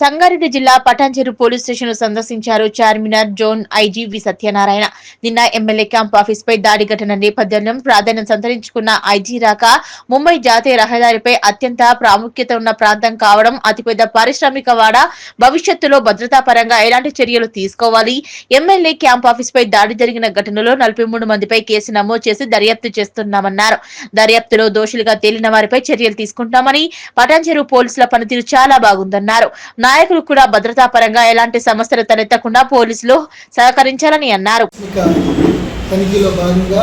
సంగారెడ్డి జిల్లా Patancheru police station సందర్శించారు Charminar zone IG వి సత్యనారాయణ. నిన్న ఎమ్మెల్యే క్యాంప్ ఆఫీస్ పై దాడి ఘటన నేపథ్యంలో ప్రాధాన్యం సంతరించుకున్న ఐజీ రాక ముంబై జాతీయ రహదారిపై అత్యంత ప్రాముఖ్యత ఉన్న ప్రాంతం కావడం, అతిపెద్ద పారిశ్రామిక వాడ, భవిష్యత్తులో భద్రతా పరంగా ఎలాంటి చర్యలు తీసుకోవాలి, ఎమ్మెల్యే క్యాంప్ ఆఫీస్ పై దాడి జరిగిన ఘటనలో 43 మందిపై కేసు నమోదు చేసి దర్యాప్తు చేస్తున్నామన్నారు. దర్యాప్తులో దోషులుగా తేలిన వారిపై చర్యలు తీసుకుంటామని, పటాన్చెరు పోలీసుల పనితీరు చాలా బాగుందన్నారు. నాయకులు కూడా భద్రతా పరంగా ఎలాంటి సమస్యలు తలెత్తకుండా పోలీసులు సహకరించాలని అన్నారు. తనిఖీలో భాగంగా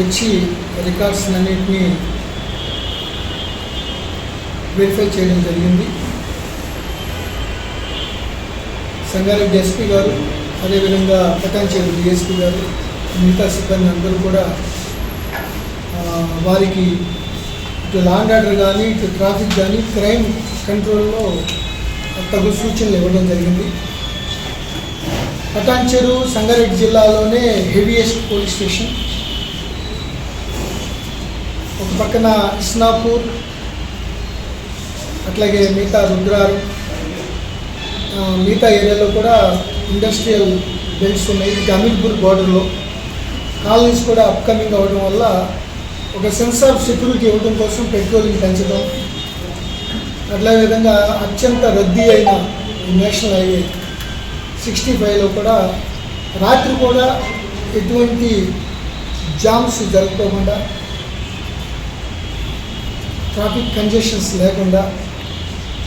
వచ్చి రికార్డ్స్ అన్నింటినీ వెరిఫై చేయడం జరిగింది. సంగారెడ్డి ఎస్పీ గారు, అదేవిధంగా పటాన్చెరు డిఎస్పీ గారు, మిగతా సిబ్బంది అందరూ కూడా వారికి ఇటు లా అండ్ ఆర్డర్ కానీ, ఇటు ట్రాఫిక్ కానీ, క్రైమ్ కంట్రోల్లో తగు సూచనలు ఇవ్వడం జరిగింది. పటాన్చెరు సంగారెడ్డి జిల్లాలోనే హెవీయెస్ట్ పోలీస్ స్టేషన్. ఒక పక్కన ఇస్నాపూర్, అట్లాగే మిగతా రుద్రారం, మిగతా ఏరియాలో కూడా ఇండస్ట్రియల్ బెల్ట్స్ ఉన్నాయి. ఇది అమీర్పూర్ బార్డర్లో కాలనీస్ కూడా అప్కమింగ్ అవ్వడం వల్ల ఒక సెన్స్ ఆఫ్ సెక్యూరిటీ ఇవ్వడం కోసం పెట్రోలింగ్ పెంచడం, అట్లా విధంగా అత్యంత రద్దీ అయిన నేషనల్ హైవే 65లో కూడా రాత్రి కూడా ఎటువంటి జామ్స్ జరగకుండా, ట్రాఫిక్ కంజెషన్స్ లేకుండా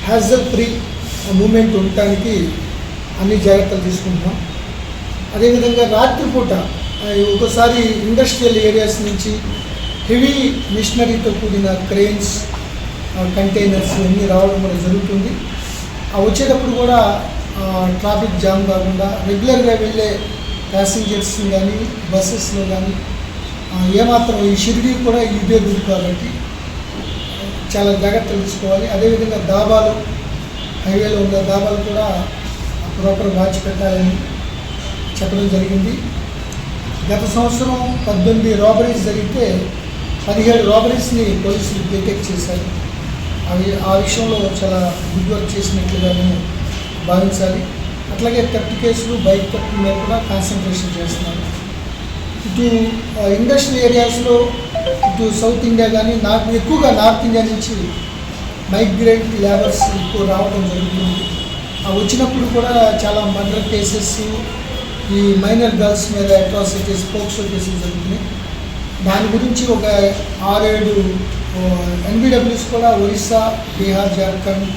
హ్యాజల్ ఫ్రీ మూమెంట్ ఉండటానికి అన్ని జాగ్రత్తలు తీసుకుంటున్నాం. అదేవిధంగా రాత్రిపూట ఒకసారి ఇండస్ట్రియల్ ఏరియాస్ నుంచి హెవీ మిషనరీతో కూడిన క్రెయిన్స్, కంటైనర్స్ అన్నీ రావడం కూడా జరుగుతుంది. వచ్చేటప్పుడు కూడా ట్రాఫిక్ జామ్ కాకుండా రెగ్యులర్గా వెళ్ళే ప్యాసింజర్స్ కానీ బస్సెస్లో కానీ ఏమాత్రం ఈ షిరిడీ కూడా ఇదే రూట్ కాబట్టి చాలా జాగ్రత్తలు తీసుకోవాలి. అదేవిధంగా దాబాలు, హైవేలో ఉన్న దాబాలు కూడా ప్రాపర్ వాచ్ పెట్టాలని చెప్పడం జరిగింది. గత సంవత్సరం 18 రాబరీస్ జరిగితే 17 రాబరీస్ని పోలీసులు డిటెక్ట్ చేశారు. ఆ విషయంలో చాలా గుడ్ వర్క్ చేసినట్లుగా మేము భావించాలి. అట్లాగే థెఫ్ట్ కేసులు, బైక్ థెఫ్ట్ మీద కూడా కాన్సన్ట్రేషన్ చేస్తున్నారు. ఇటు ఇండస్ట్రియల్ ఏరియాస్లో ఇటు సౌత్ ఇండియా కానీ ఎక్కువగా నార్త్ ఇండియా నుంచి మైగ్రెంట్ లేబర్స్ ఎక్కువ రావడం జరుగుతుంది. వచ్చినప్పుడు కూడా చాలా మర్డర్ కేసెస్, ఈ మైనర్ గర్ల్స్ మీద అట్రాసిటీస్, పోక్సో కేసులు జరుగుతున్నాయి. దాని గురించి ఒక 6-7 ఎన్బిడబ్ల్యూస్ కూడా ఒరిస్సా, బీహార్, జార్ఖండ్,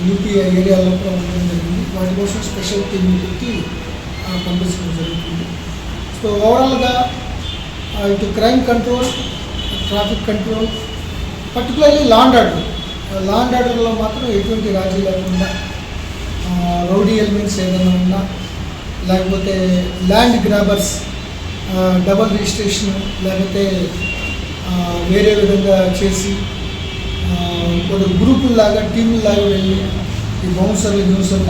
యూపీ ఏరియాలో కూడా ఉండడం జరిగింది. వాటి కోసం స్పెషల్ టీమ్ పెట్టి పంపించడం జరుగుతుంది. సో ఓవరాల్గా ఇటు crime control, traffic control, particularly law and ఆర్డర్లో మాత్రం ఎటువంటి రాజీ లేకుండా రౌడీ ఎలిమెంట్స్ ఏదైనా ఉన్నా, లేకపోతే ల్యాండ్ గ్రాబర్స్ డబల్ రిజిస్ట్రేషన్ లేకపోతే వేరే విధంగా చేసి కొన్ని గ్రూపుల్లాగా, టీముల్లాగా వెళ్ళి ఈ బౌన్సర్లు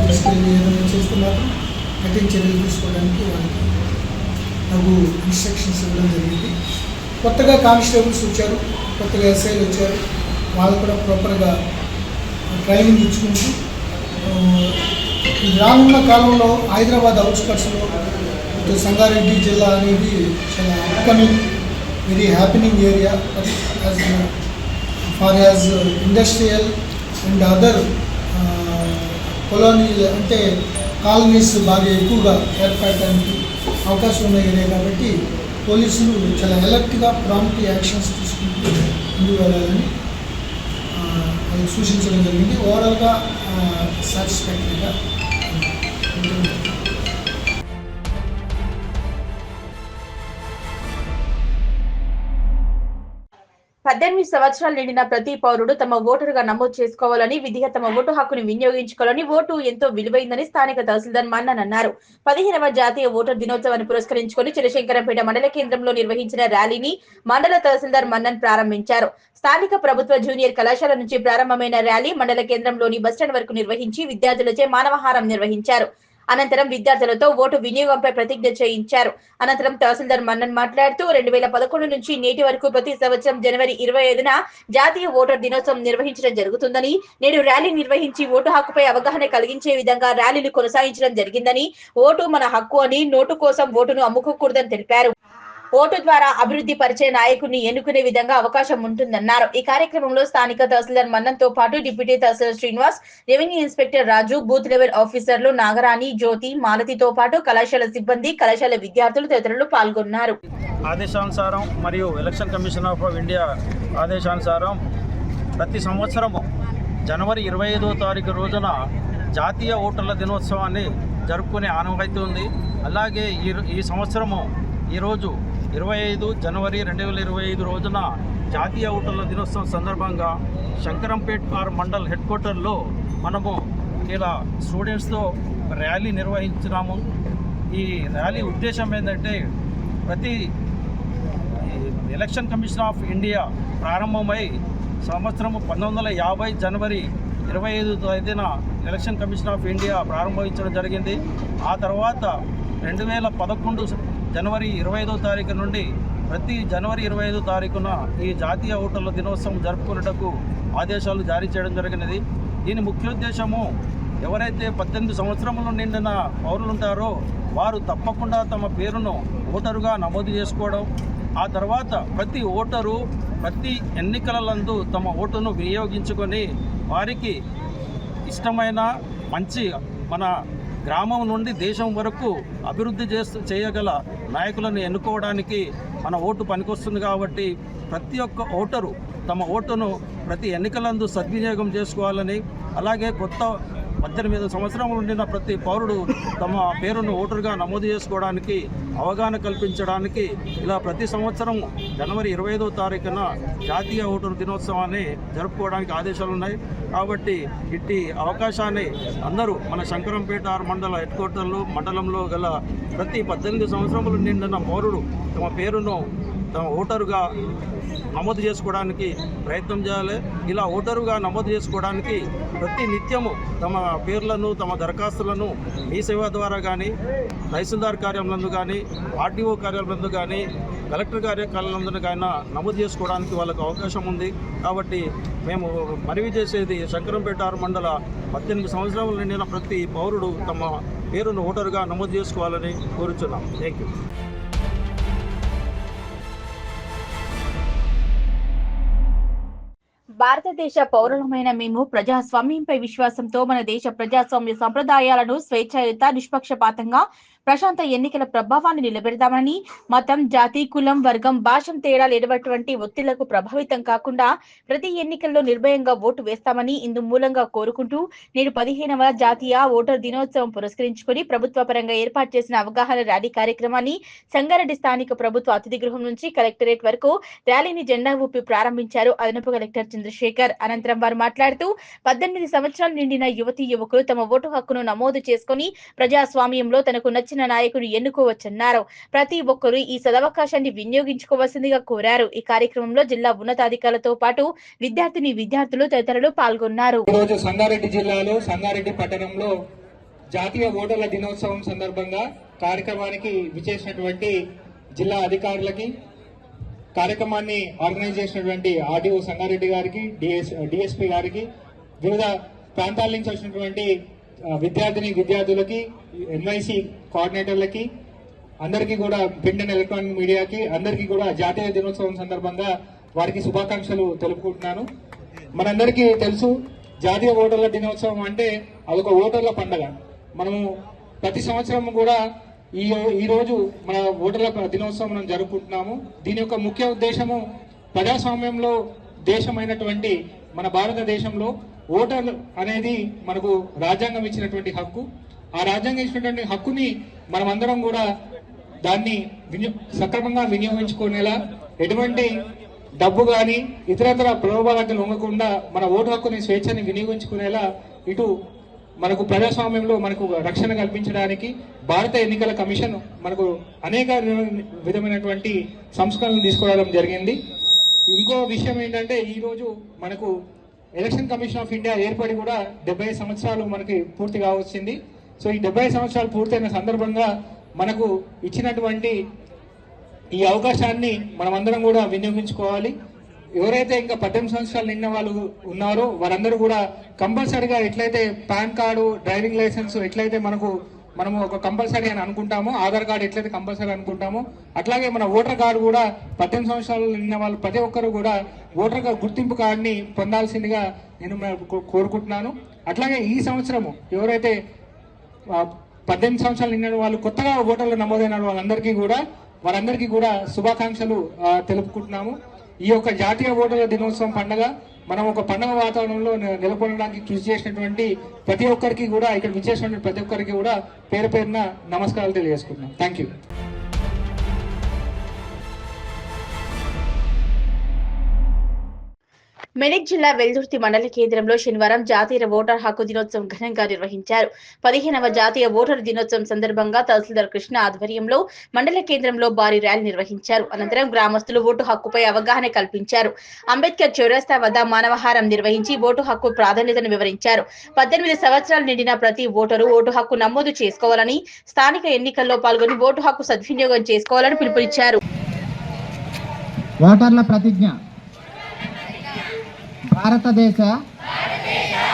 తీసుకెళ్ళి ఏదైనా చేస్తే మాత్రం కఠిన చర్యలు తీసుకోవడానికి వాళ్ళకి నాకు ఇన్స్ట్రక్షన్స్ ఇవ్వడం జరిగింది. కొత్తగా కానిస్టేబుల్స్ వచ్చారు, కొత్తగా ఎస్ఐలు వచ్చారు. వాళ్ళు కూడా ప్రాపర్గా ట్రైనింగ్ ఇచ్చుకుంటూ రానున్న కాలంలో హైదరాబాద్ అవుట్స్కట్స్లో ఇటు సంగారెడ్డి జిల్లా అనేది చాలా upcoming, very happening area as far as industrial and other colony అంటే కాలనీస్ బాగా ఎక్కువగా ఏర్పడటానికి అవకాశం ఉన్న ఏరియా కాబట్టి పోలీసులు చాలా అలర్ట్గా ప్రాంప్ట్ యాక్షన్స్ తీసుకుంటూ ముందుకు వెళ్ళాలని వాళ్ళకి సూచించడం జరిగింది. ఓవరాల్గా సాటిస్ఫాక్టరీగా ఉంటుంది. 18 సంవత్సరాలు నిండిన ప్రతి పౌరుడు తమ ఓటరుగా నమోదు చేసుకోవాలని, విధిగా తమ ఓటు హక్కును వినియోగించుకోవాలని, ఓటు ఎంతో విలువైందని స్థానిక తహసీల్దార్ మన్నన్ అన్నారు. 15వ జాతీయ ఓటర్ దినోత్సవాన్ని పురస్కరించుకుని చినశంకరంపేట మండల కేంద్రంలో నిర్వహించిన ర్యాలీని మండల తహసీల్దార్ మన్నన్ ప్రారంభించారు. స్థానిక ప్రభుత్వ జూనియర్ కళాశాల నుంచి ప్రారంభమైన ర్యాలీ మండల కేంద్రంలోని బస్టాండ్ వరకు నిర్వహించి విద్యార్థులచే మానవహారం నిర్వహించారు. అనంతరం విద్యార్థులతో ఓటు వినియోగంపై ప్రతిజ్ఞ చేయించారు. అనంతరం తహసీల్దార్ మన్నన్ మాట్లాడుతూ 2011 నుంచి నేటి వరకు ప్రతి సంవత్సరం జనవరి 25న జాతీయ ఓటర్ దినోత్సవం నిర్వహించడం జరుగుతుందని, నేడు ర్యాలీ నిర్వహించి ఓటు హక్కుపై అవగాహన కలిగించే విధంగా ర్యాలీలు కొనసాగించడం జరిగిందని, ఓటు మన హక్కు అని, నోటు కోసం ఓటును అమ్ముకోకూడదని తెలిపారు. ఓటు ద్వారా అభివృద్ధి పరిచే నాయకుడిని ఎన్నుకునే విధంగా అవకాశం ఉంటుందన్నారు. ఈ కార్యక్రమంలో స్థానిక తహసీల్దార్ మన్నన్తో పాటు డిప్యూటీ తహసీల్దార్ శ్రీనివాస్, రెవెన్యూ ఇన్స్పెక్టర్ రాజు, బూత్ లెవెల్ ఆఫీసర్లు నాగరాణి, జ్యోతి, మాలతితో పాటు కళాశాల సిబ్బంది, కళాశాల విద్యార్థులు తదితరులు పాల్గొన్నారు. ఆదేశానుసారం మరియు ఎలక్షన్ కమిషన్ ఆఫ్ ఇండియా ఆదేశానుసారం ప్రతి సంవత్సరం జనవరి 25వ తారీఖు రోజున జాతీయ ఓటర్ల దినోత్సవాన్ని జరుపుకునే ఆనవాయితీ ఉంది. అలాగే ఈ సంవత్సరము ఈరోజు 25 జనవరి 2025 రోజున జాతీయ ఓటర్ల దినోత్సవం సందర్భంగా శంకరంపేట్ మండల్ హెడ్ క్వార్టర్లో మనము ఇలా స్టూడెంట్స్తో ర్యాలీ నిర్వహించినాము. ఈ ర్యాలీ ఉద్దేశం ఏంటంటే ప్రతి ఎలక్షన్ కమిషన్ ఆఫ్ ఇండియా ప్రారంభమై సంవత్సరం 1950 జనవరి 25 తేదీన ఎలక్షన్ కమిషన్ ఆఫ్ ఇండియా ప్రారంభించడం జరిగింది. ఆ తర్వాత 2011 జనవరి 25వ తారీఖు నుండి ప్రతి జనవరి 25వ తారీఖున ఈ జాతీయ ఓటర్ల దినోత్సవం జరుపుకునేటకు ఆదేశాలు జారీ చేయడం జరిగినది. దీని ముఖ్య ఉద్దేశము ఎవరైతే 18 సంవత్సరములు నిండిన పౌరులు ఉంటారో వారు తప్పకుండా తమ పేరును ఓటరుగా నమోదు చేసుకోవడం, ఆ తర్వాత ప్రతి ఓటరు ప్రతి ఎన్నికలందు తమ ఓటును వినియోగించుకొని వారికి ఇష్టమైన మంచి మన గ్రామం నుండి దేశం వరకు అభివృద్ధి చేయగల నాయకులను ఎన్నుకోవడానికి మన ఓటు పనికొస్తుంది. కాబట్టి ప్రతి ఒక్క ఓటరు తమ ఓటును ప్రతి ఎన్నికలందు సద్వినియోగం చేసుకోవాలని, అలాగే కొత్త 18 సంవత్సరములు ఉండిన ప్రతి పౌరుడు తమ పేరును ఓటరుగా నమోదు చేసుకోవడానికి అవగాహన కల్పించడానికి ఇలా ప్రతి సంవత్సరం జనవరి 25వ తారీఖున జాతీయ ఓటరు దినోత్సవాన్ని జరుపుకోవడానికి ఆదేశాలు ఉన్నాయి. కాబట్టి ఇట్టి అవకాశాన్ని అందరూ మన శంకరంపేట మండల హెడ్ క్వార్టర్లు మండలంలో గల ప్రతి 18 సంవత్సరములు నిండిన పౌరుడు తమ పేరును తమ ఓటరుగా నమోదు చేసుకోవడానికి ప్రయత్నం చేయాలి. ఇలా ఓటరుగా నమోదు చేసుకోవడానికి ప్రతి నిత్యము తమ పేర్లను తమ దరఖాస్తులను మీ సేవ ద్వారా కానీ, తహసీల్దార్ కార్యాలయంలో కానీ, ఆర్డీఓ కార్యాలయంలో కానీ, కలెక్టర్ కార్యాలయంలో కానీ నమోదు చేసుకోవడానికి వాళ్ళకు అవకాశం ఉంది. కాబట్టి మేము మనవి చేసేది శంకరంపేట మండల 18 సంవత్సరాలు నిండిన ప్రతి పౌరుడు తమ పేరును ఓటరుగా నమోదు చేసుకోవాలని కోరుచున్నాం. Thank you. భారతదేశ పౌరులమైన మేము ప్రజాస్వామ్యంపై విశ్వాసంతో మన దేశ ప్రజాస్వామ్య సంప్రదాయాలను స్వేచ్ఛాయుత, నిష్పక్షపాతంగా, ప్రశాంత ఎన్నికల ప్రభావాన్ని నిలబెడతామని, మతం, జాతి, కులం, వర్గం, భాషం తేడా లేనటువంటి ఒత్తిళ్లకు ప్రభావితం కాకుండా ప్రతి ఎన్నికల్లో నిర్భయంగా ఓటు వేస్తామని ఇందు మూలంగా కోరుకుంటూ నేడు 15వ జాతీయ ఓటర్ దినోత్సవం పురస్కరించుకుని ప్రభుత్వ పరంగా ఏర్పాటు చేసిన అవగాహన ర్యాలీ కార్యక్రమాన్ని సంగారెడ్డి స్థానిక ప్రభుత్వ అతిథి గృహం నుంచి కలెక్టరేట్ వరకు ర్యాలీని జెండా ఊపి ప్రారంభించారు అదనపు కలెక్టర్ చంద్రశేఖర్. అనంతరం వారు మాట్లాడుతూ 18 సంవత్సరాలు నిండిన యువతీ యువకులు తమ ఓటు హక్కును నమోదు చేసుకుని ప్రజాస్వామ్యంలో తనకు నచ్చిన నాయకుడు ఎన్నుకోవచ్చన్నారు. ప్రతి ఒక్కరూ ఈ సదవకాశాన్ని వినియోగించుకోవాల్సిందిగా కోరారు. ఈ కార్యక్రమంలో జిల్లా ఉన్నతాధికారులతో పాటు విద్యార్థులు తదితరులు పాల్గొన్నారు. ఈరోజు సంగారెడ్డి జిల్లాలో సంగారెడ్డి పట్టణంలో జాతీయ ఓటర్ల దినోత్సవం సందర్భంగా కార్యక్రమానికి విచ్చేసినటువంటి జిల్లా అధికారులకి, కార్యక్రమాన్ని ఆర్గనైజ్ చేసినటువంటి ఆర్డీఓ సంగారెడ్డి గారికి, డిఎస్పీ గారికి, వివిధ ప్రాంతాల నుంచి వచ్చినటువంటి విద్యార్థులకి, ఎన్వైసీ కోఆర్డినేటర్లకి, అందరికీ కూడా ప్రింట్ అండ్ ఎలక్ట్రానిక్ మీడియాకి అందరికీ కూడా జాతీయ దినోత్సవం సందర్భంగా వారికి శుభాకాంక్షలు తెలుపుకుంటున్నాను. మనందరికీ తెలుసు, జాతీయ ఓటర్ల దినోత్సవం అంటే అదొక ఓటర్ల పండుగ. మనము ప్రతి సంవత్సరం కూడా ఈ రోజు మన ఓటర్ల దినోత్సవం మనం జరుపుకుంటున్నాము. దీని యొక్క ముఖ్య ఉద్దేశము ప్రజాస్వామ్యంలో దేశమైనటువంటి మన భారతదేశంలో ఓటర్ అనేది మనకు రాజ్యాంగం ఇచ్చినటువంటి హక్కు. ఆ రాజ్యాంగం ఇచ్చినటువంటి హక్కుని మనమందరం కూడా దాన్ని సక్రమంగా వినియోగించుకునేలా, ఎటువంటి డబ్బు కానీ ఇతరతర ప్రలోభాలకు లొంగకుండా మన ఓటు హక్కుని స్వేచ్ఛని వినియోగించుకునేలా ఇటు మనకు ప్రజాస్వామ్యంలో మనకు రక్షణ కల్పించడానికి భారత ఎన్నికల కమిషన్ మనకు అనేక విధమైనటువంటి సంస్కరణలు తీసుకురావడం జరిగింది. ఇంకో విషయం ఏంటంటే, ఈరోజు మనకు ఎలక్షన్ కమిషన్ ఆఫ్ ఇండియా ఏర్పడి కూడా 70 సంవత్సరాలు మనకి పూర్తిగా వచ్చింది. సో ఈ 70 సంవత్సరాలు పూర్తయిన సందర్భంగా మనకు ఇచ్చినటువంటి ఈ అవకాశాన్ని మనమందరం కూడా వినియోగించుకోవాలి. ఎవరైతే ఇంకా 18 సంవత్సరాలు నిన్న వాళ్ళు ఉన్నారో వారందరూ కూడా కంపల్సరీగా ఎట్లయితే పాన్ కార్డు, డ్రైవింగ్ లైసెన్స్ ఎట్లయితే మనము ఒక కంపల్సరీ అని అనుకుంటామో, ఆధార్ కార్డు ఎట్లయితే కంపల్సరీ అనుకుంటామో, అట్లాగే మన ఓటర్ కార్డు కూడా 18 సంవత్సరాలు నిన్న వాళ్ళు ప్రతి ఒక్కరు కూడా ఓటర్ గుర్తింపు కార్డుని పొందాల్సిందిగా నేను కోరుకుంటున్నాను. అట్లాగే ఈ సంవత్సరము ఎవరైతే 18 సంవత్సరాలు నిన్న వాళ్ళు కొత్తగా ఓటర్లు నమోదైన వారందరికీ కూడా శుభాకాంక్షలు తెలుపుకుంటున్నాము. ఈ యొక్క జాతీయ ఓటర్ల దినోత్సవం పండుగ మనం ఒక పండుగ వాతావరణంలో నెలకొనడానికి కృషి చేసినటువంటి ప్రతి ఒక్కరికి కూడా, ఇక్కడ విచ్చేసినటువంటి ప్రతి ఒక్కరికి కూడా పేరు పేరున నమస్కారాలు తెలియజేసుకుంటున్నాం. Thank you. మెదక్ జిల్లా వెల్దుర్తి మండల కేంద్రంలో శనివారం జాతీయ ఓటర్ హక్కు దినోత్సవం ఘనంగా నిర్వహించారు. 15వ జాతీయ ఓటర్ దినోత్సవం సందర్భంగా తహసీల్దార్ కృష్ణ ఆధ్వర్యంలో మండల కేంద్రంలో భారీ ర్యాలీ నిర్వహించారు. అనంతరం గ్రామస్తులు ఓటు హక్కుపై అవగాహన కల్పించారు. అంబేద్కర్ చౌరస్తా వద్ద మానవహారం నిర్వహించి ఓటు హక్కు ప్రాధాన్యతను వివరించారు. 18 సంవత్సరాలు నిండిన ప్రతి ఓటరు ఓటు హక్కు నమోదు చేసుకోవాలని, స్థానిక ఎన్నికల్లో పాల్గొని ఓటు హక్కు సద్వినియోగం చేసుకోవాలని పిలుపునిచ్చారు. ఓటర్ల ప్రతిజ్ఞ. భారతదేశ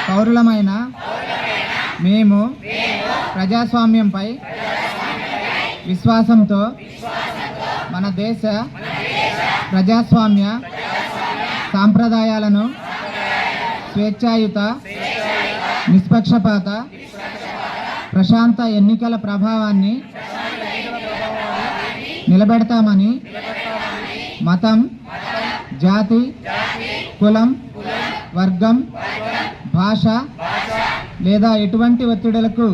పౌరులమైన మేము ప్రజాస్వామ్యంపై విశ్వాసంతో మన దేశ ప్రజాస్వామ్య సాంప్రదాయాలను స్వేచ్ఛాయుత, నిష్పక్షపాత, ప్రశాంత ఎన్నికల ప్రభావాన్ని నిలబెడతామని మతం, జాతి, కులం, వర్గం, భాష లేదా ఎటువంటి ఒత్తిడులకు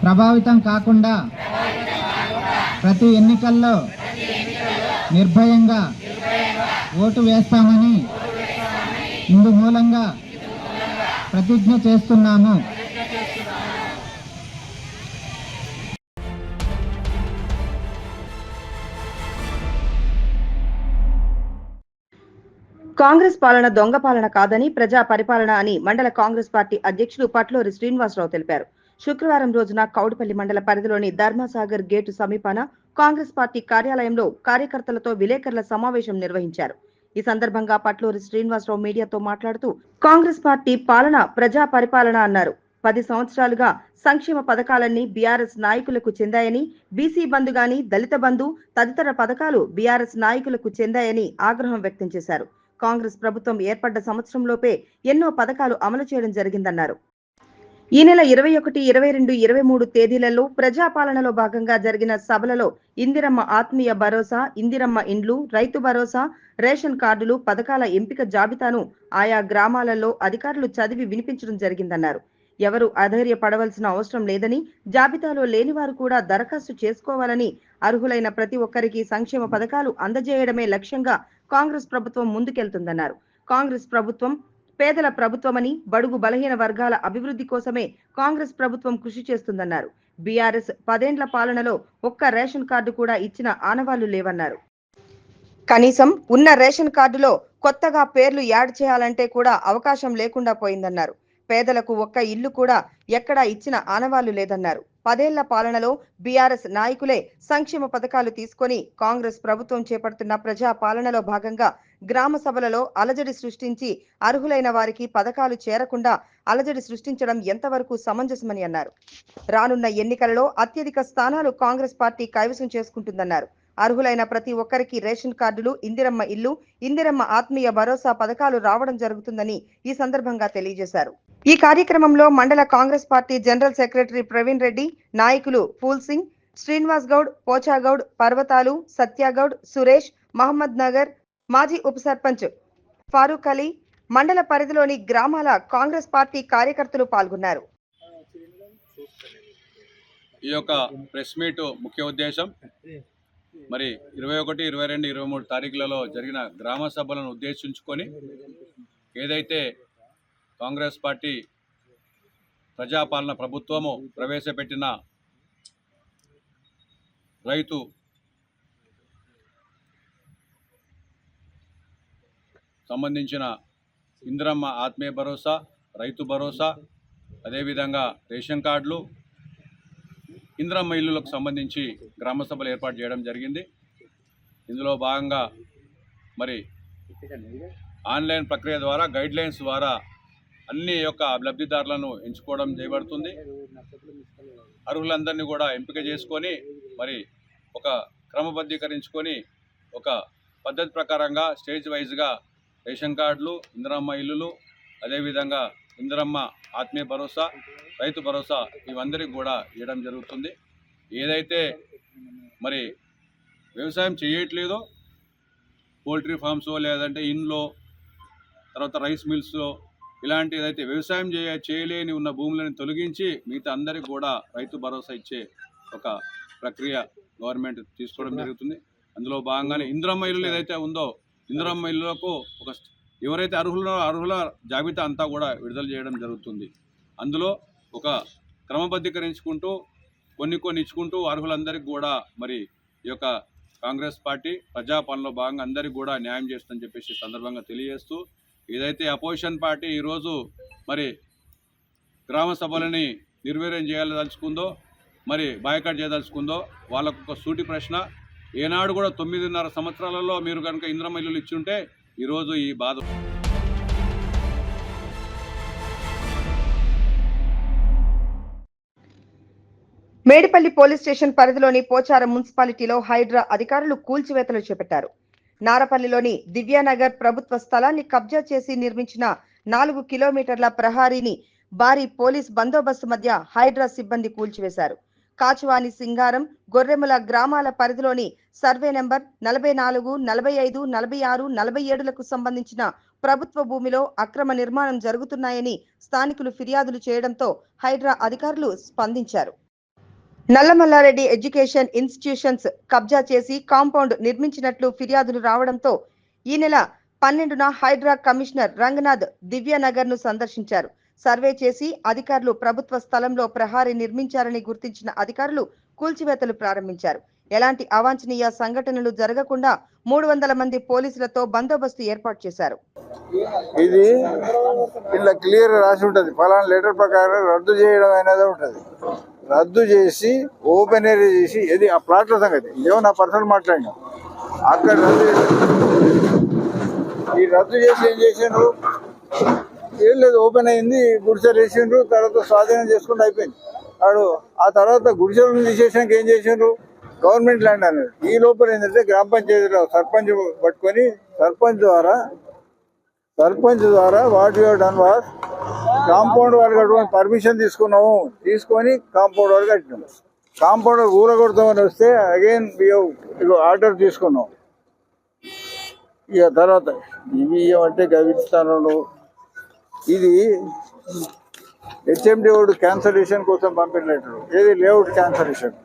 ప్రభావితం కాకుండా ప్రతి ఎన్నికల్లో నిర్భయంగా ఓటు వేస్తామని ఇందు మూలంగా ప్రతిజ్ఞ చేస్తున్నాము. కాంగ్రెస్ పాలన దొంగ పాలన కాదని, ప్రజా పరిపాలన అని మండల కాంగ్రెస్ పార్టీ అధ్యక్షుడు పట్లూరి శ్రీనివాసరావు తెలిపారు. శుక్రవారం రోజున కౌడుపల్లి మండల పరిధిలోని ధర్మసాగర్ గేటు సమీపాన కాంగ్రెస్ పార్టీ కార్యాలయంలో కార్యకర్తలతో విలేకరుల సమావేశం నిర్వహించారు. ఈ సందర్భంగా పట్లూరి శ్రీనివాసరావు మీడియాతో మాట్లాడుతూ కాంగ్రెస్ పార్టీ పాలన ప్రజా పరిపాలన అన్నారు. 10 సంవత్సరాలుగా సంక్షేమ పథకాలన్నీ బీఆర్ఎస్ నాయకులకు చెందాయని, బీసీ బంధు గాని, దళిత బంధు తదితర పథకాలు బీఆర్ఎస్ నాయకులకు చెందాయని ఆగ్రహం వ్యక్తం చేశారు. కాంగ్రెస్ ప్రభుత్వం ఏర్పడ్డ సంవత్సరంలోపే ఎన్నో పథకాలు అమలు చేయడం జరిగిందన్నారు. ఈ నెల 21, 22, 23 తేదీలలో ప్రజాపాలనలో భాగంగా జరిగిన సభలలో ఇందిరమ్మ ఆత్మీయ భరోసా, ఇందిరమ్మ ఇండ్లు, రైతు భరోసా, రేషన్ కార్డులు పథకాల ఎంపిక జాబితాను ఆయా గ్రామాలలో అధికారులు చదివి వినిపించడం జరిగిందన్నారు. ఎవరు అధైర్యపడవలసిన అవసరం లేదని, జాబితాలో లేని వారు కూడా దరఖాస్తు చేసుకోవాలని, అర్హులైన ప్రతి ఒక్కరికి సంక్షేమ పథకాలు అందజేయడమే లక్ష్యంగా కాంగ్రెస్ ప్రభుత్వం ముందుకెళ్తుందన్నారు. కాంగ్రెస్ ప్రభుత్వం పేదల ప్రభుత్వమని, బడుగు బలహీన వర్గాల అభివృద్ధి కోసమే కాంగ్రెస్ ప్రభుత్వం కృషి చేస్తుందన్నారు. బీఆర్ఎస్ 10 ఏళ్ల పాలనలో ఒక్క రేషన్ కార్డు కూడా ఇచ్చిన ఆనవాళ్లు లేవన్నారు. కనీసం ఉన్న రేషన్ కార్డులో కొత్తగా పేర్లు యాడ్ చేయాలంటే కూడా అవకాశం లేకుండా పోయిందన్నారు. పేదలకు ఒక్క ఇల్లు కూడా ఎక్కడా ఇచ్చిన ఆనవాళ్లు లేదన్నారు. 10 ఏళ్ల పాలనలో బీఆర్ఎస్ నాయకులే సంక్షేమ పథకాలు తీసుకొని కాంగ్రెస్ ప్రభుత్వం చేపడుతున్న ప్రజా పాలనలో భాగంగా గ్రామ సభలలో అలజడి సృష్టించి అర్హులైన వారికి పథకాలు చేరకుండా అలజడి సృష్టించడం ఎంతవరకు సమంజసమని అన్నారు. రానున్న ఎన్నికలలో అత్యధిక స్థానాలు కాంగ్రెస్ పార్టీ కైవసం చేసుకుంటుందన్నారు. అర్హులైన ప్రతి ఒక్కరికి రేషన్ కార్డులు, ఇందిరమ్మ ఇల్లు, ఇందిరమ్మ ఆత్మీయ భరోసా పథకాలు రావడం జరుగుతుందని ఈ సందర్భంగా తెలియజేశారు. ఈ కార్యక్రమంలో మండల Congress party general secretary Praveen Reddy, నాయకులు ఫూల్ సింగ్, శ్రీనివాస్ గౌడ్, పోచాగౌడ్, పర్వతాలు, సత్యాగౌడ్, సురేష్, మహమ్మద్ నగర్, మాజీ ఉప సర్పంచ్ ఫారూక్ అలీ, మండల పరిధిలోని గ్రామాల కాంగ్రెస్ పార్టీ కార్యకర్తలు పాల్గొన్నారు. ఈ యొక్క ప్రెస్ మీట్ ముఖ్య ఉద్దేశం మరి 21, 22, 23 తారీఖులలో జరిగిన గ్రామ సభలను ఉద్దేశించుకొని ఏదైతే కాంగ్రెస్ పార్టీ ప్రజాపాలన ప్రభుత్వము ప్రవేశపెట్టిన రైతు సంబంధించిన ఇందిరమ్మ ఆత్మీయ భరోసా, రైతు భరోసా, అదేవిధంగా రేషన్ కార్డులు, ఇందిరమ్మ ఇల్లులకు సంబంధించి గ్రామ సభలు ఏర్పాటు చేయడం జరిగింది. ఇందులో భాగంగా మరి ఆన్లైన్ ప్రక్రియ ద్వారా గైడ్లైన్స్ ద్వారా అన్ని యొక్క లబ్ధిదారులను ఎంచుకోవడం చేయబడుతుంది. అర్హులందరినీ కూడా ఎంపిక చేసుకొని మరి ఒక క్రమబద్ధీకరించుకొని ఒక పద్ధతి ప్రకారంగా స్టేజ్ వైజ్గా రేషన్ కార్డులు, ఇందిరమ్మ ఇల్లులు, అదేవిధంగా ఇందిరమ్మ ఆత్మీయ భరోసా, రైతు భరోసా ఇవందరికి కూడా ఇవ్వడం జరుగుతుంది. ఏదైతే మరి వ్యవసాయం చేయట్లేదో పోల్ట్రీ ఫామ్స్ లేదంటే ఇన్లో, తర్వాత రైస్ మిల్స్లో ఇలాంటి ఏదైతే వ్యవసాయం చేయలేని ఉన్న భూములను తొలగించి మిగతా అందరికి కూడా రైతు భరోసా ఇచ్చే ఒక ప్రక్రియ గవర్నమెంట్ తీసుకోవడం జరుగుతుంది. అందులో భాగంగానే ఇందిరమ్మ ఇల్లు ఏదైతే ఉందో ఇందిరమ్మ ఇల్లులకు ఒక ఎవరైతే అర్హుల జాబితా అంతా కూడా విడుదల చేయడం జరుగుతుంది. అందులో ఒక క్రమబద్ధీకరించుకుంటూ కొన్ని ఇచ్చుకుంటూ అర్హులందరికీ కూడా మరి ఈ యొక్క కాంగ్రెస్ పార్టీ ప్రజాపాలనలో భాగంగా అందరికీ కూడా న్యాయం చేస్తుందని చెప్పేసి సందర్భంగా తెలియజేస్తూ, ఏదైతే అపోజిషన్ పార్టీ ఈరోజు మరి గ్రామ సభలని నిర్వీర్యం చేయదలుచుకుందో, మరి బాయ్కాట్ చేయదలుచుకుందో వాళ్ళకు ఒక సూటి ప్రశ్న. ఏనాడు కూడా 9.5 సంవత్సరాలలో మీరు కనుక ఇందిరమ్మ ఇల్లులు ఇచ్చుంటే ఈరోజు ఈ బాధ. మేడిపల్లి పోలీస్ స్టేషన్ పరిధిలోని పోచారం మున్సిపాలిటీలో హైడ్రా అధికారులు కూల్చివేతలు చేపట్టారు. నారపల్లిలోని దివ్యానగర్ ప్రభుత్వ స్థలాన్ని కబ్జా చేసి నిర్మించిన 4 కిలోమీటర్ల ప్రహారీని భారీ పోలీస్ బందోబస్తు మధ్య హైడ్రా సిబ్బంది కూల్చివేశారు. కాచువాని, సింగారం, గొర్రెముల గ్రామాల పరిధిలోని సర్వే నెంబర్ 44, 45, 46, 47లకు సంబంధించిన ప్రభుత్వ భూమిలో అక్రమ నిర్మాణం జరుగుతున్నాయని స్థానికులు ఫిర్యాదులు చేయడంతో హైడ్రా అధికారులు స్పందించారు. నల్లమల్లారెడ్డి ఎడ్యుకేషన్ ఇన్స్టిట్యూషన్స్ కబ్జా చేసి కాంపౌండ్ నిర్మించినట్లు ఫిర్యాదులు రావడంతో ఈ నెల 12న హైడ్రా కమిషనర్ రంగనాథ్ దివ్యానగర్ ను సందర్శించారు. సర్వే చేసి అధికారులు ప్రభుత్వ స్థలంలో ప్రహారీ నిర్మించారని గుర్తించిన అధికారులు కూల్చివేతలు ప్రారంభించారు. ఎలాంటి అవాంఛనీయ సంఘటనలు జరగకుండా 300 మంది పోలీసులతో బందోబస్తు ఏర్పాటు చేశారు. ఇది ఇలా క్లియర్ రాసి ఉంటుంది, ఫలానా లెటర్ ప్రకారం రద్దు చేయడం అనేది ఉంటుంది. రద్దు చేసి ఓపెన్ ఏరియా చేసి ఇది ఆ ప్లాట్ల సంగతి ఏమో నా పర్సనల్ మాట్లాడినా అక్కడ రద్దు చేసి ఏం చేసిండ్రు, ఏం లేదు ఓపెన్ అయింది, గుడిసెలు వేసిండ్రు, తర్వాత స్వాధీనం చేసుకుంటూ అయిపోయింది. ఆ తర్వాత గుడిసెలను తీసేసాక ఏం చేసిండ్రు, గవర్నమెంట్ ల్యాండ్ అన్నారు. ఈ లోపల ఏంటంటే గ్రామ పంచాయతీలో సర్పంచ్ పట్టుకొని సర్పంచ్ ద్వారా what you have done was compound వాళ్ళు కట్టుకొని పర్మిషన్ తీసుకొని కాంపౌండ్ వాళ్ళు కట్టినాం. కాంపౌండ్ ఊర కొడతామని వస్తే అగైన్ ఆర్డర్ తీసుకున్నాం. ఇక తర్వాత ఇవి ఏమంటే గవిస్తాను, ఇది హెచ్ఎండి వాడు క్యాన్సలేషన్ కోసం పంపినట్టు, ఏది లేఅవుట్ క్యాన్సలేషన్.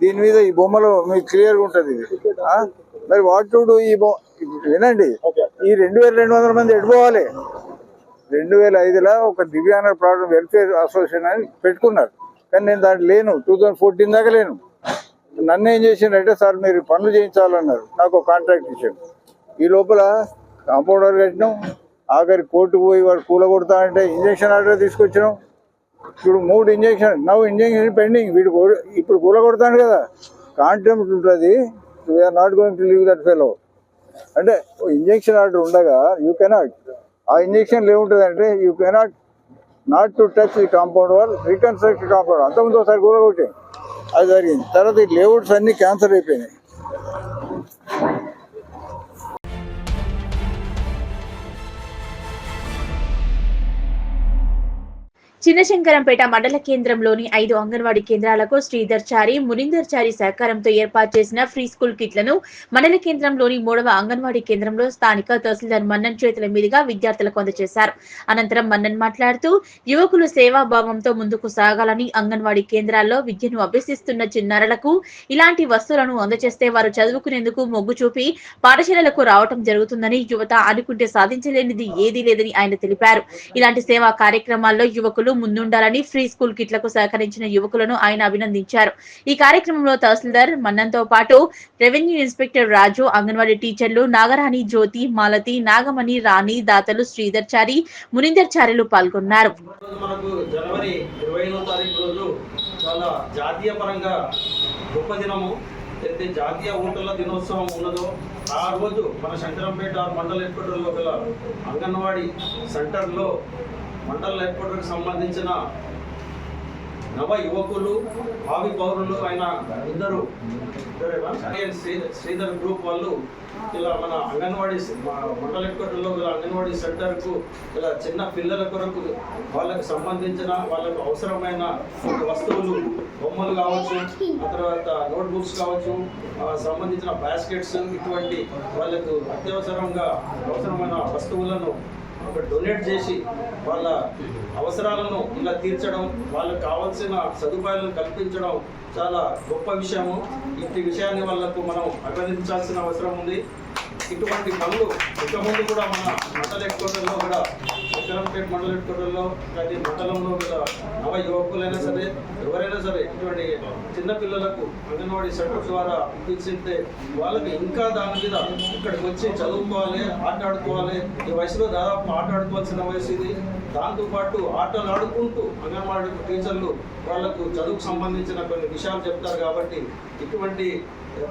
దీని మీద ఈ బొమ్మలో మీకు క్లియర్గా ఉంటుంది ఇది. మరి వాట్ టు డూ వినండి, ఈ 2200 మంది ఎడిపోవాలి. 2005లో ఒక దివ్యాంగ ప్రాబ్లం వెల్ఫేర్ అసోసియేషన్ అని పెట్టుకున్నారు, కానీ నేను దాంట్లో లేను. 2014 దాకా లేను. నన్ను ఏం చేసిందంటే, సార్ మీరు పనులు చేయించాలన్నారు, నాకు ఒక కాంట్రాక్ట్ ఇచ్చాడు. ఈ లోపల కాంపౌండర్ కట్టినాం. ఆఖరి కోర్టుకు పోయి వాడు కూలగొడతా అంటే ఇంజక్షన్ ఆర్డర్ తీసుకొచ్చినాం. ఇప్పుడు 3 ఇంజక్షన్ పెండింగ్. వీడు ఇప్పుడు కూలగొడతాను కదా, కాంటెంప్ట్ ఉంటుంది. We're not going to leave that fellow అంటే ఇంజక్షన్ ఆర్డర్ ఉండగా యూ కెనాట్. ఆ ఇంజక్షన్లు ఏముంటుంది అంటే you cannot not to touch the compound wall, reconstruct compound. అంతకుముందు ఒకసారి కూలగొట్టాయి, అది జరిగింది. తర్వాత ఈ లేఅవుట్స్ అన్నీ క్యాన్సల్ అయిపోయినాయి. చిన్నశంకరంపేట మండల కేంద్రంలోని 5 అంగన్వాడీ కేంద్రాలకు శ్రీధర్ చారి, మునిందర్ చారి సహకారంతో ఏర్పాటు చేసిన ఫ్రీ స్కూల్ కిట్లను మండల కేంద్రంలోని 3వ అంగన్వాడీ కేంద్రంలో స్థానిక తహసీల్దార్ మన్నన్ చేతుల మీదుగా విద్యార్థులకు అందజేశారు. అనంతరం మన్నన్ మాట్లాడుతూ, యువకులు సేవాభావంతో ముందుకు సాగాలని, అంగన్వాడీ కేంద్రాల్లో విద్యను అభ్యసిస్తున్న చిన్నారులకు ఇలాంటి వస్తువులను అందజేస్తే వారు చదువుకునేందుకు మొగ్గు చూపి పాఠశాలలకు రావటం జరుగుతుందని, యువత అనుకుంటే సాధించలేనిది ఏదీ లేదని ఆయన తెలిపారు. ఇలాంటి సేవా కార్యక్రమాల్లో యువకులు ఎల్లప్పుడూ ముందుండాలని ఫ్రీ స్కూల్ కిట్లకు సహకరించిన యువకులను ఆయన అభినందించారు. ఈ కార్యక్రమంలో తహసీల్దార్ మన్నంతో పాటు రెవెన్యూ ఇన్స్పెక్టర్ రాజు, అంగన్వాడీ టీచర్లు నాగరాణి, జ్యోతి, మాలతి, నాగమణి, రాణి, దాతలు శ్రీధర్ చారి, మునిందర్ చారిలు పాల్గొన్నారు. మనకు జనవరి 25వ తారీఖు రోజు చాలా జాతీయ పరంగా గొప్ప దినము. అయితే జాతీయ ఓటర్ల దినోత్సవం ఉన్నదో ఆ రోజు మన శంకరంపేట మండల హెడ్ క్వార్టర్లో గల అంగన్వాడీ సెంటర్లో మండల హెడ్ క్వార్టర్కి సంబంధించిన నవ యువకులు, భావి పౌరులు అయిన ఇద్దరు శ్రీధర్ గ్రూప్ వాళ్ళు ఇలా మన అంగన్వాడీ మండల హెడ్ క్వార్టర్లో గల అంగన్వాడీ సెంటర్కు ఇలా చిన్న పిల్లల కొరకు వాళ్ళకు సంబంధించిన వాళ్ళకు అవసరమైన వస్తువులు, బొమ్మలు కావచ్చు, ఆ తర్వాత నోట్బుక్స్ కావచ్చు, సంబంధించిన బాస్కెట్స్, ఇటువంటి వాళ్ళకు అవసరమైన వస్తువులను డొనేట్ చేసి వాళ్ళ అవసరాలను ఇలా తీర్చడం, వాళ్ళకు కావాల్సిన సదుపాయాలను కల్పించడం చాలా గొప్ప విషయము. ఇట్టి విషయాన్ని వాళ్ళకు మనం అభినందించాల్సిన అవసరం ఉంది. ఇటువంటి పనులు ఇక ముందు కూడా మన మండల హెడ్ క్వార్టర్లో కూడా శంకరంపేట మండల హెడ్ క్వార్టర్లో ప్రతి మండలంలో కూడా నవ యువకులైనా సరే ఎవరైనా సరే ఇటువంటి చిన్నపిల్లలకు అంగన్వాడీ సెంటర్ ద్వారా ఇప్పించితే వాళ్ళకి ఇంకా దాని మీద ఇక్కడికి వచ్చి చదువుకోవాలి, ఆట ఆడుకోవాలి. ఈ వయసులో దాదాపు ఆట ఆడుకోవాల్సిన వయసు ఇది. దాంతోపాటు ఆటలు ఆడుకుంటూ అంగన్వాడీ టీచర్లు వాళ్లకు చదువుకు సంబంధించిన కొన్ని విషయాలు చెప్తారు. కాబట్టి ఇటువంటి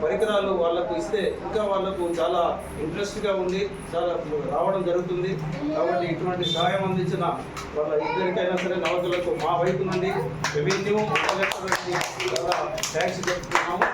పరికరాలు వాళ్ళకు ఇస్తే ఇంకా వాళ్ళకు చాలా ఇంట్రెస్ట్గా ఉంది, చాలా రావడం జరుగుతుంది. కాబట్టి ఇటువంటి సహాయం అందించిన వాళ్ళ ఇద్దరికైనా సరే నవకులకు మా వైపు నుండి రెవెన్యూ ట్యాక్స్ చెప్తున్నాము.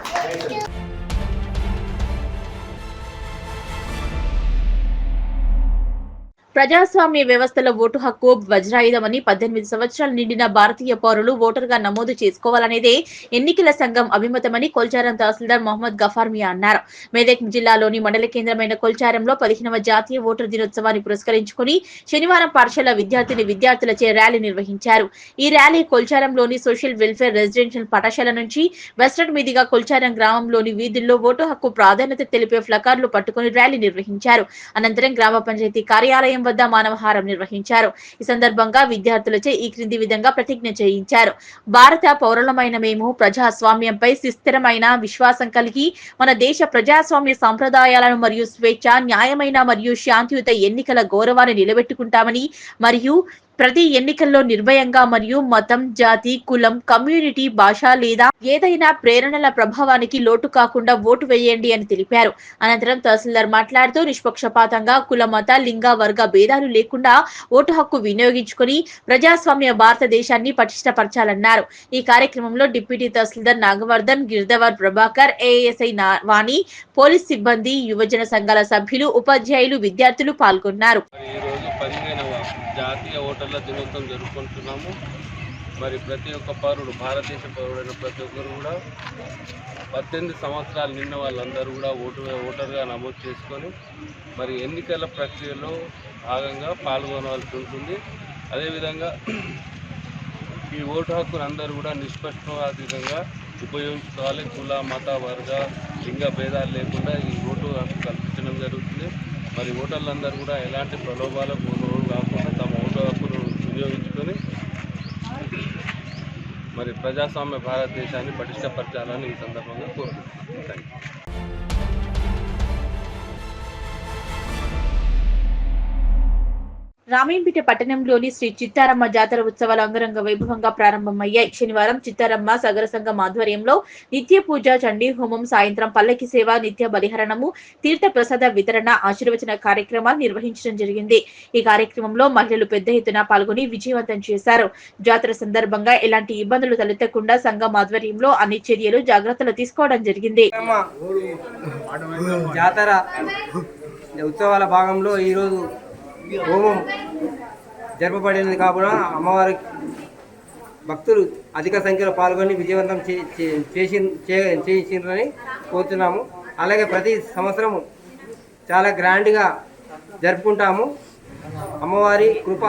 ప్రజాస్వామ్య వ్యవస్థలో ఓటు హక్కు వజ్రాయుధమని 18 సంవత్సరాలు నిండిన భారతీయ పౌరులు ఓటరుగా నమోదు చేసుకోవాలనేదే ఎన్నికల సంఘం అభిమతమని కొల్చారం తహసీల్దార్ మొహమ్మద్ గఫార్ మియా అన్నారు. మెదక్ జిల్లాలోని మండల కేంద్రమైన కొల్చారంలో 15వ జాతీయ ఓటర్ దినోత్సవాన్ని పురస్కరించుకుని శనివారం పాఠశాల విద్యార్థులచే ర్యాలీ నిర్వహించారు. ఈ ర్యాలీ కొల్చారంలోని సోషల్ వెల్ఫేర్ రెసిడెన్షియల్ పాఠశాల నుంచి వెస్టర్న్ మీదుగా కొల్చారం గ్రామంలోని వీధుల్లో ఓటు హక్కు ప్రాధాన్యత తెలిపే ఫ్లకార్లు పట్టుకుని ర్యాలీ నిర్వహించారు. అనంతరం గ్రామ పంచాయతీ కార్యాలయం వద్ద మానవహారం నిర్వహించారు. ఈ సందర్భంగా విద్యార్థులచే ఈ క్రింది విధంగా ప్రతిజ్ఞ చేయించారు. భారత పౌరులమైన మేము ప్రజాస్వామ్యంపై సుస్థిరమైన విశ్వాసం కలిగి మన దేశ ప్రజాస్వామ్య సంప్రదాయాలను మరియు స్వేచ్ఛ, న్యాయమైన మరియు శాంతియుత ఎన్నికల గౌరవాన్ని నిలబెట్టుకుంటామని మరియు ప్రతి ఎన్నికల్లో నిర్భయంగా మరియు మతం, జాతి, కులం, కమ్యూనిటీ, భాష లేదా ఏదైనా ప్రేరణల ప్రభావానికి లోటు కాకుండా ఓటు వేయండి అని తెలిపారు. అనంతరం తహసీల్దార్ మాట్లాడుతూ నిష్పక్షపాతంగా కుల, మత, లింగ, వర్గ భేదాలు లేకుండా ఓటు హక్కు వినియోగించుకుని ప్రజాస్వామ్య భారతదేశాన్ని పటిష్టపరచాలన్నారు. ఈ కార్యక్రమంలో డిప్యూటీ తహసీల్దార్ నాగవర్ధన్, గిర్ధవర్ ప్రభాకర్, ఏఎస్ఐ వాణి, పోలీస్ సిబ్బంది, యువజన సంఘాల సభ్యులు, ఉపాధ్యాయులు, విద్యార్థులు పాల్గొన్నారు. జాతీయ ఓటర్ల దినోత్సవం జరుపుకుంటున్నాము. మరి ప్రతి ఒక్క పౌరుడు, భారతదేశ పౌరుడైన ప్రతి ఒక్కరు కూడా 18 సంవత్సరాలు నిన్న వాళ్ళందరూ కూడా ఓటర్గా నమోదు చేసుకొని మరి ఎన్నికల ప్రక్రియలో భాగంగా పాల్గొనవలసి ఉంటుంది. అదేవిధంగా ఈ ఓటు హక్కును అందరూ కూడా నిష్పక్షపాతంగా ఉపయోగించుకోవాలి. కుల, మత, వర్గ, లింగ భేదాలు లేకుండా ఈ ఓటు హక్కు కల్పించడం జరుగుతుంది. మరి ఓటర్లందరూ కూడా ఎలాంటి ప్రలోభాలకు కాకుండా తమ ఓటు హక్కును వినియోగించుకొని మరి ప్రజాస్వామ్య భారతదేశాన్ని పటిష్టపరచాలని ఈ సందర్భంగా కోరుకుంటున్నాను. రామేంపేట పట్టణంలోని శ్రీ చిత్తారమ్మ జాతర ఉత్సవాలు అంగరంగ వైభవంగా ప్రారంభమయ్యాయి. శనివారం చిత్తారమ్మ సగర సంఘం ఆధ్వర్యంలో నిత్య పూజ, చండీ హోమం, సాయంత్రం పల్లకి సేవ, నిత్య బలిహరణము, తీర్థ ప్రసాద వితరణ, ఆశీర్వచన కార్యక్రమాలు నిర్వహించడం జరిగింది. ఈ కార్యక్రమంలో మహిళలు పెద్ద ఎత్తున పాల్గొని విజయవంతం చేశారు. జాతర సందర్భంగా ఎలాంటి ఇబ్బందులు తలెత్తకుండా సంఘం ఆధ్వర్యంలో అన్ని చర్యలు, జాగ్రత్తలు తీసుకోవడం జరిగింది. జాతర ఉత్సవాల భాగంలో ఈరోజు హోమం జరపబడినది కావున అమ్మవారి భక్తులు అధిక సంఖ్యలో పాల్గొని విజయవంతం చేయించారని కోరుతున్నాము. అలాగే ప్రతి సంవత్సరము చాలా గ్రాండ్గా జరుపుకుంటాము. అమ్మవారి కృప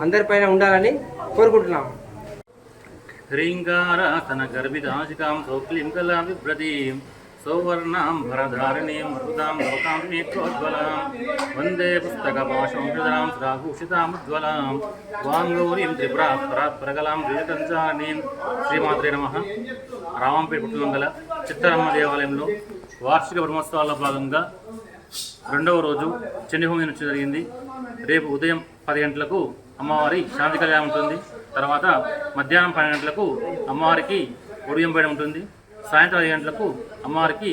అందరిపైన ఉండాలని కోరుకుంటున్నాము. హ్రీంకారాసన గర్భితాశికాం సౌక్లీం కళాం విభ్రతీం सौवर्णाम्बरधारिणीं मरुदां लोकां नेत्रोज्ज्वलां वन्दे पुस्तकपाशंशुधरां सदाभूषितामुज्ज्वलां वाङ्गौरीं त्रिपुराप्रगलां శ్రీకంచానీం శ్రీమాత్రే నమః. రామంపేట పుట్టమంగళ చిత్తరమ్మ దేవాలయంలో వార్షిక బ్రహ్మోత్సవాల్లో భాగంగా 2వ రోజు చండీహోమం నుంచి జరిగింది. రేపు ఉదయం 10 గంటలకు అమ్మవారి శాంతి కళ్యాణం ఉంటుంది. తర్వాత మధ్యాహ్నం 12 గంటలకు అమ్మవారికి ఉదయం పోయడం ఉంటుంది. సాయంత్రం 5 గంటలకు అమ్మవారికి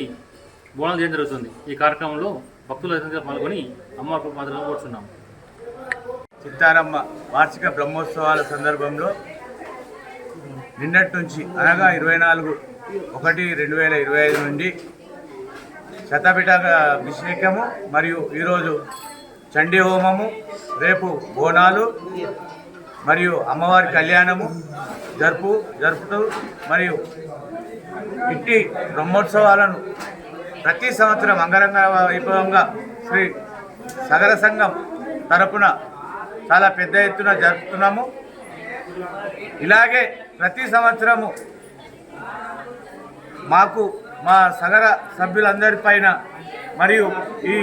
బోనం చేయడం జరుగుతుంది. ఈ కార్యక్రమంలో భక్తులు అధికంగా పాల్గొని అమ్మవారికి మాత్రమే కూర్చున్నాం. చిత్తారమ్మ వార్షిక బ్రహ్మోత్సవాల సందర్భంలో నిన్నటి నుంచి అనగా 24/1/2025 నుండి శతపీఠ అభిషేకము మరియు ఈరోజు చండీ హోమము, రేపు బోనాలు మరియు అమ్మవారి కళ్యాణము జరుపుతూ మరియు ఇట్టి బ్రహ్మోత్సవాలను ప్రతి సంవత్సరం అంగరంగ వైభవంగా శ్రీ సగర సంఘం తరపున చాలా పెద్ద ఎత్తున జరుపుతున్నాము. ఇలాగే ప్రతి సంవత్సరము మాకు మా సగర సభ్యులందరిపైన మరియు ఈ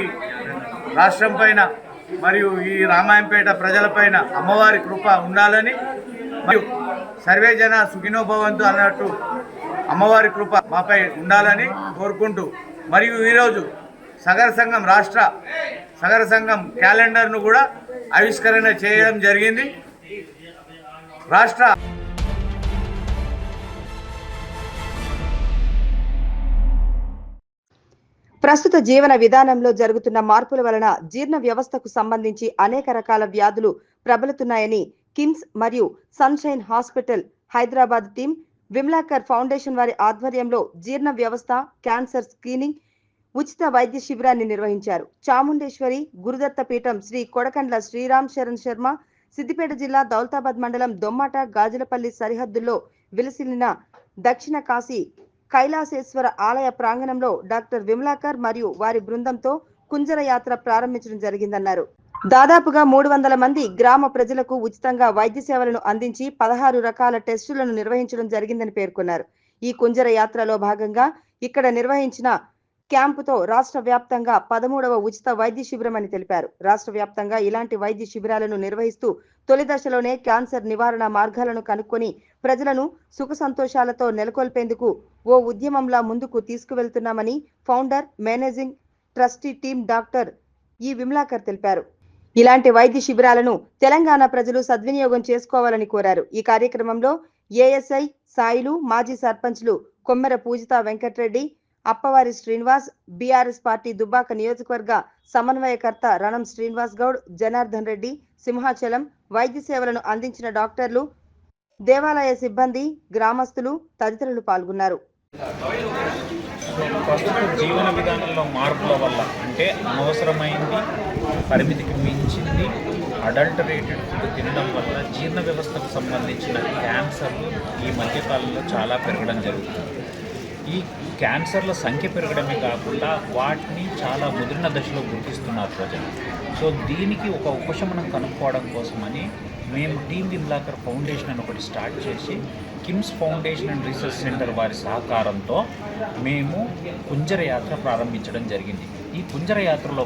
రాష్ట్రం పైన మరియు ఈ రామాయంపేట ప్రజలపైన అమ్మవారి కృప ఉండాలని మరియు సర్వే జన సుఖినో భవంతు అన్నట్టు అమ్మవారి కృప మాపై ఉండాలని కోరుకుంటూ మరియు ఈరోజు సగర సంఘం రాష్ట్ర సగర సంఘం క్యాలెండర్ను కూడా ఆవిష్కరణ చేయడం జరిగింది. రాష్ట్ర ప్రస్తుత జీవన విధానంలో జరుగుతున్న మార్పుల వలన జీర్ణ వ్యవస్థకు సంబంధించి అనేక రకాల వ్యాధులు ప్రబలుతున్నాయని కిమ్స్ మరియు sunshine hospital Hyderabad team Vimlakar foundation వారి ఆధ్వర్యంలో జీర్ణ వ్యవస్థ క్యాన్సర్ స్క్రీనింగ్ ఉచిత వైద్య శిబిరాన్ని నిర్వహించారు. చాముండేశ్వరి గురుదత్త పీఠం శ్రీ కొడకండ్ల శ్రీరామ్ శరణ్ శర్మ సిద్దిపేట జిల్లా దౌలతాబాద్ మండలం దొమ్మాట గాజులపల్లి సరిహద్దుల్లో విలసిల్లిన దక్షిణ కాశీ కైలాసేశ్వర ఆలయ ప్రాంగణంలో డాక్టర్ విమ్లాకర్ మరియు వారి బృందంతో కుంజర యాత్ర ప్రారంభించడం జరిగిందన్నారు. దాదాపుగా 300 మంది గ్రామ ప్రజలకు ఉచితంగా వైద్య సేవలను అందించి 16 రకాల టెస్టులను నిర్వహించడం జరిగిందని పేర్కొన్నారు. ఈ కుంజర యాత్రలో భాగంగా ఇక్కడ నిర్వహించిన క్యాంపుతో రాష్ట్ర వ్యాప్తంగా 13వ ఉచిత వైద్య శిబిరం అని తెలిపారు. రాష్ట్ర వ్యాప్తంగా ఇలాంటి వైద్య శిబిరాలను నిర్వహిస్తూ తొలి దశలోనే క్యాన్సర్ నివారణ మార్గాలను కనుక్కొని ప్రజలను సుఖ సంతోషాలతో నెలకొల్పేందుకు ఓ ఉద్యమంలా ముందుకు తీసుకువెళ్తున్నామని founder managing trustee team doctor E Vimlakar తెలిపారు. ఇలాంటి వైద్య శిబిరాలను తెలంగాణ ప్రజలు సద్వినియోగం చేసుకోవాలని కోరారు. ఈ కార్యక్రమంలో ఏఎస్ఐ సాయిలు, మాజీ సర్పంచ్లు కొమ్మెర పూజిత వెంకటరెడ్డి, అప్పవారి శ్రీనివాస్, బీఆర్ఎస్ పార్టీ దుబ్బాక నియోజకవర్గ సమన్వయకర్త రణం శ్రీనివాస్ గౌడ్, జనార్దన్ రెడ్డి, సింహాచలం వైద్య సేవలను అందించిన డాక్టర్లు, దేవాలయ సిబ్బంది, గ్రామస్తులు తదితరులు పాల్గొన్నారు. ప్రస్తుత జీవన విధానంలో మార్పుల వల్ల అంటే అనవసరమైంది, పరిమితికి మించింది, అడల్టరేటెడ్ ఫుడ్ తినడం వల్ల జీర్ణ వ్యవస్థకు సంబంధించిన క్యాన్సర్లు ఈ మధ్యకాలంలో చాలా పెరగడం జరుగుతుంది. ఈ క్యాన్సర్ల సంఖ్య పెరగడమే కాకుండా వాటిని చాలా ముదిరిన దశలో గుర్తిస్తున్నారు ప్రజలు. సో దీనికి ఒక ఉపశమనం కనుక్కోవడం కోసమని మేము టీమ్ విమ్లాకర్ ఫౌండేషన్ అని ఒకటి స్టార్ట్ చేసి KIMS foundation and research centre వారి సహకారంతో మేము కుంజర యాత్ర ప్రారంభించడం జరిగింది. ఈ కుంజర యాత్రలో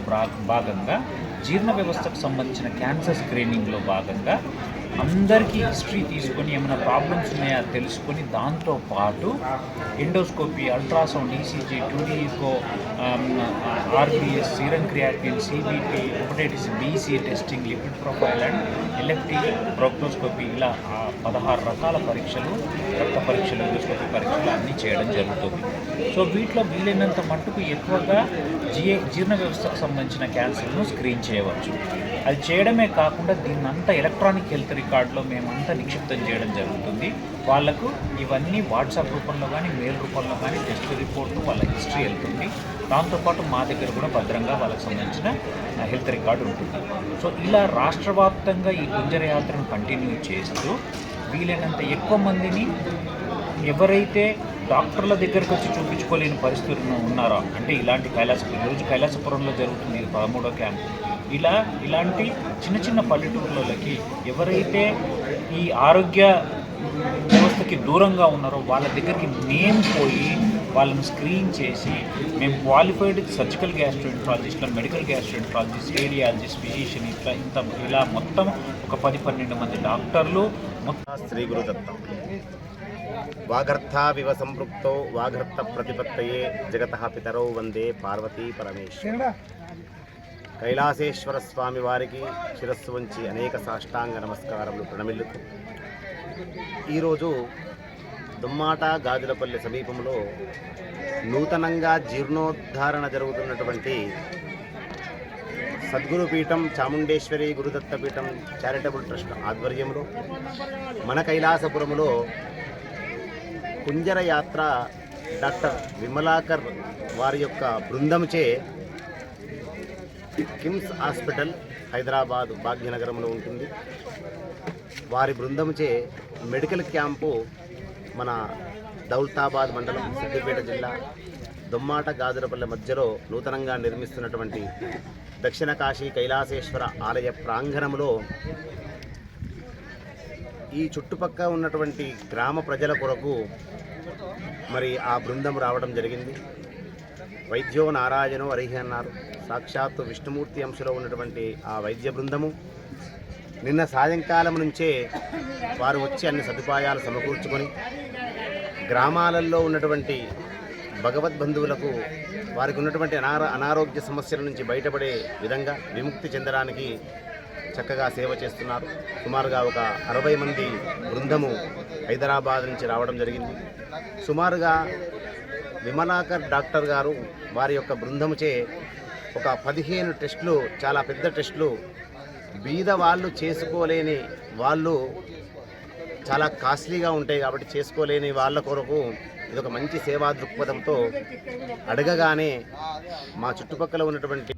భాగంగా జీర్ణ వ్యవస్థకు సంబంధించిన క్యాన్సర్ స్క్రీనింగ్లో భాగంగా అందరికీ హిస్టరీ తీసుకొని ఏమైనా ప్రాబ్లమ్స్ ఉన్నాయా తెలుసుకొని దాంతో పాటు endoscopy, ultrasound, ECG, 2D echo, RBS, serum creatinine, CBP, hepatitis B C testing, lipid profile and elective proctoscopy ఇలా 16 రకాల పరీక్షలు, రక్త పరీక్షలు, ఎండోస్కోపీ పరీక్షలు అన్నీ చేయడం జరుగుతుంది. సో వీటిలో వీలైనంత మట్టుకు ఎక్కువగా జీర్ణ వ్యవస్థకు సంబంధించిన క్యాన్సర్ను స్క్రీన్ చేయవచ్చు. అది చేయడమే కాకుండా దీన్నంతా ఎలక్ట్రానిక్ హెల్త్ రికార్డులో మేమంతా నిక్షిప్తం చేయడం జరుగుతుంది. వాళ్లకు ఇవన్నీ వాట్సాప్ రూపంలో కానీ మెయిల్ రూపంలో కానీ టెస్ట్ రిపోర్టు వాళ్ళ హిస్టరీ వెళ్తుంది. దాంతోపాటు మా దగ్గర కూడా భద్రంగా వాళ్ళకి సంబంధించిన హెల్త్ రికార్డు ఉంటుంది. సో ఇలా రాష్ట్ర వ్యాప్తంగా ఈ కుంజర యాత్రను కంటిన్యూ చేస్తూ వీలైనంత ఎక్కువ మందిని ఎవరైతే డాక్టర్ల దగ్గరకు వచ్చి చూపించుకోలేని పరిస్థితులు ఉన్నారో, అంటే ఇలాంటి ఈరోజు కైలాసపురంలో జరుగుతుంది 13వ క్యాంప్, ఇలాంటి చిన్న చిన్న పల్లెటూర్లకి ఎవరైతే ఈ ఆరోగ్య వ్యవస్థకి దూరంగా ఉన్నారో వాళ్ళ దగ్గరికి మేము పోయి వాళ్ళని స్క్రీన్ చేసి మేము qualified surgical gastroenterologist, medical gastroenterologist, radiologist, physician ఇలా మొత్తం ఒక 10-12 మంది డాక్టర్లు. శ్రీ గురుదత్త వాగర్థావివ సంపృక్తో వాగర్థ ప్రతిపత్తయే జగతః పితరౌ వందే పార్వతీ పరమేశ్వర. కైలాసేశ్వర స్వామి వారికి శిరస్సు వంచి అనేక సాష్టాంగ నమస్కారములు ప్రణమిల్లుతూ ఈరోజు దుమ్మాట గాజులపల్లి సమీపంలో నూతనంగా జీర్ణోద్ధారణ జరుగుతున్నటువంటి సద్గురుపీఠం చాముండేశ్వరి గురుదత్తపీఠం చారిటబుల్ ట్రస్ట్ ఆధ్వర్యంలో మన కైలాసపురములో కుంజర యాత్ర డాక్టర్ విమలాకర్ వారి యొక్క బృందంచే కిమ్స్ హాస్పిటల్ హైదరాబాద్ భాగ్యనగరంలో ఉంటుంది. వారి బృందంచే మెడికల్ క్యాంపు మన దౌలతాబాద్ మండలం సిద్దిపేట జిల్లా దుమ్మాట గాజులపల్లె మధ్యలో నూతనంగా నిర్మిస్తున్నటువంటి దక్షిణ కాశీ కైలాసేశ్వర ఆలయ ప్రాంగణంలో ఈ చుట్టుపక్కల ఉన్నటువంటి గ్రామ ప్రజల కొరకు మరి ఆ బృందం రావడం జరిగింది. వైద్యో నారాయణో హరిహి అన్నారు. సాక్షాత్తు విష్ణుమూర్తి అంశలో ఉన్నటువంటి ఆ వైద్య బృందము నిన్న సాయంకాలం నుంచే వారు వచ్చి అన్ని సదుపాయాలు సమకూర్చుకొని గ్రామాలలో ఉన్నటువంటి భగవద్బంధువులకు వారికి ఉన్నటువంటి అనారోగ్య సమస్యల నుంచి బయటపడే విధంగా విముక్తి చెందడానికి చక్కగా సేవ చేస్తున్నారు. సుమారుగా ఒక 60 మంది బృందము హైదరాబాద్ నుంచి రావడం జరిగింది. సుమారుగా విమలాకర్ డాక్టర్ గారు వారి యొక్క బృందముచే ఒక 15 టెస్టులు, చాలా పెద్ద టెస్టులు బీద వాళ్ళు చేసుకోలేని వాళ్ళు, చాలా కాస్ట్లీగా ఉంటాయి కాబట్టి చేసుకోలేని వాళ్ళ కొరకు ఇది ఒక మంచి సేవా దృక్పథంతో అడగగానే మా చుట్టుపక్కల ఉన్నటువంటి